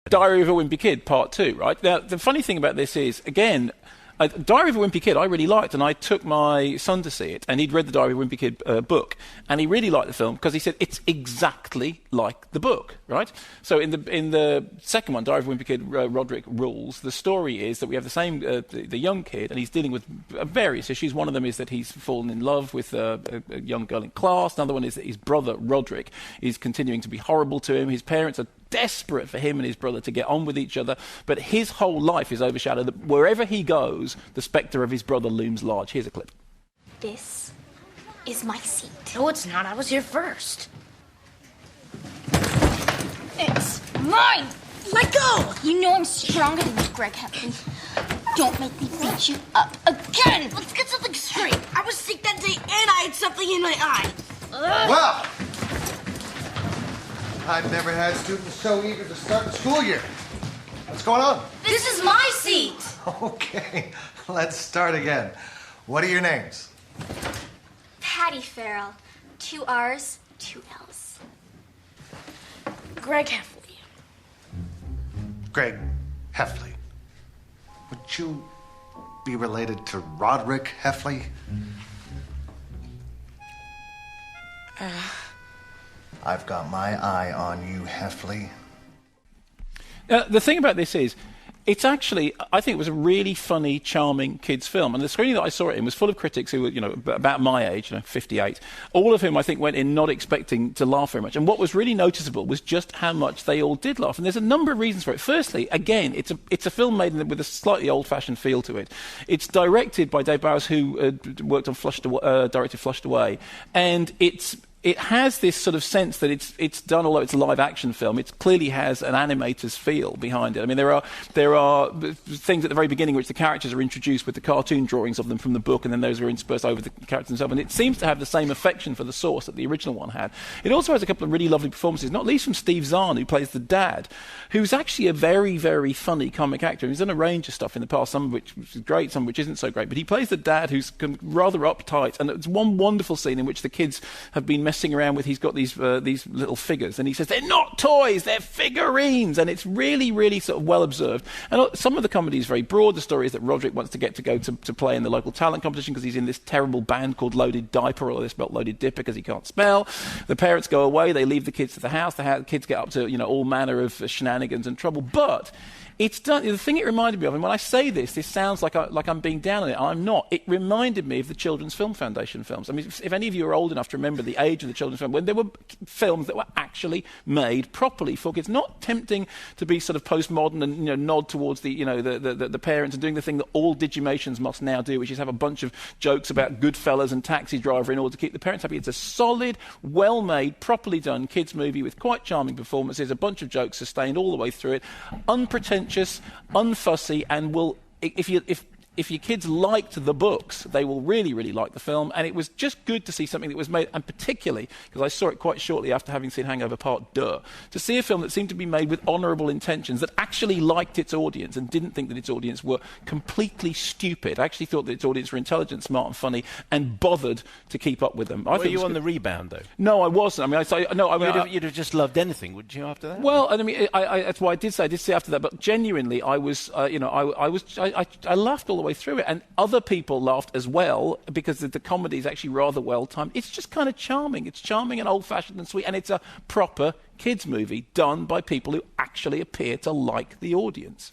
Diary of a Wimpy Kid, Part 2, right? Now, the funny thing about this is, again, Diary of a Wimpy Kid I really liked, and I took my son to see it, and he'd read the Diary of a Wimpy Kid book, and he really liked the film because he said it's exactly like the book, right? So in the second one, Diary of a Wimpy Kid, Roderick Rules, the story is that we have the same, the young kid, and he's dealing with various issues. One of them is that he's fallen in love with a young girl in class. Another one is that his brother, Roderick, is continuing to be horrible to him. His parents are desperate for him and his brother to get on with each other, but his whole life is overshadowed. Wherever he goes, the spectre of his brother looms large. Here's a clip. This is my seat. No, it's not. I was here first. It's mine! Let go! You know I'm stronger than you, Greg Heffley. Don't make me beat you up again! Let's get something straight. I was sick that day and I had something in my eye. Well, I've never had students so eager to start the school year. What's going on? This is my seat. Okay, let's start again. What are your names? Patty Farrell. 2 R's, 2 L's. Greg Heffley. Greg Heffley. Would you be related to Roderick Heffley? I've got my eye on you, Heffley. The thing about this is, it's actually, I think it was a really funny, charming kids' film. And the screening that I saw it in was full of critics who were, about my age, 58, all of whom I think went in not expecting to laugh very much. And what was really noticeable was just how much they all did laugh. And there's a number of reasons for it. Firstly, again, it's a film made with a slightly old-fashioned feel to it. It's directed by Dave Bowers, who worked on directed Flushed Away. And it has this sort of sense that it's done, although it's a live-action film, it clearly has an animator's feel behind it. I mean, there are things at the very beginning which the characters are introduced with the cartoon drawings of them from the book, and then those are interspersed over the characters themselves, and it seems to have the same affection for the source that the original one had. It also has a couple of really lovely performances, not least from Steve Zahn, who plays the dad, who's actually a very, very funny comic actor. He's done a range of stuff in the past, some of which is great, some of which isn't so great, but he plays the dad who's rather uptight, and it's one wonderful scene in which the kids have been messing around with, he's got these little figures, and he says, they're not toys, they're figurines, and it's really, really sort of well observed. And some of the comedy is very broad. The story is that Roderick wants to get to go to play in the local talent competition because he's in this terrible band called Loaded Diaper, or they spelled Loaded Dipper because he can't spell. The parents go away, they leave the kids to the house, the kids get up to all manner of shenanigans and trouble, but it's done. The thing it reminded me of, and when I say this sounds like I'm being down on it. I'm not. It reminded me of the Children's Film Foundation films. I mean, if any of you are old enough to remember the age of the Children's Film, when there were films that were actually made properly for kids, not tempting to be sort of postmodern and nod towards the parents and doing the thing that all Digimations must now do, which is have a bunch of jokes about Goodfellas and Taxi Driver in order to keep the parents happy. It's a solid, well-made, properly done kids movie with quite charming performances, a bunch of jokes sustained all the way through it, unpretentious, unfussy, and will, if your kids liked the books, they will really, really like the film. And it was just good to see something that was made, and particularly, because I saw it quite shortly after having seen Hangover Part 2, to see a film that seemed to be made with honourable intentions, that actually liked its audience and didn't think that its audience were completely stupid. I actually thought that its audience were intelligent, smart and funny, and bothered to keep up with them. Were you on the rebound, though? No, I wasn't. I mean, you'd have just loved anything, wouldn't you, after that? Well, I mean, that's why I did say after that, but genuinely, I laughed all the way through it, and other people laughed as well because the comedy is actually rather well timed. It's just kind of charming. It's charming and old-fashioned and sweet, and it's a proper kids movie done by people who actually appear to like the audience.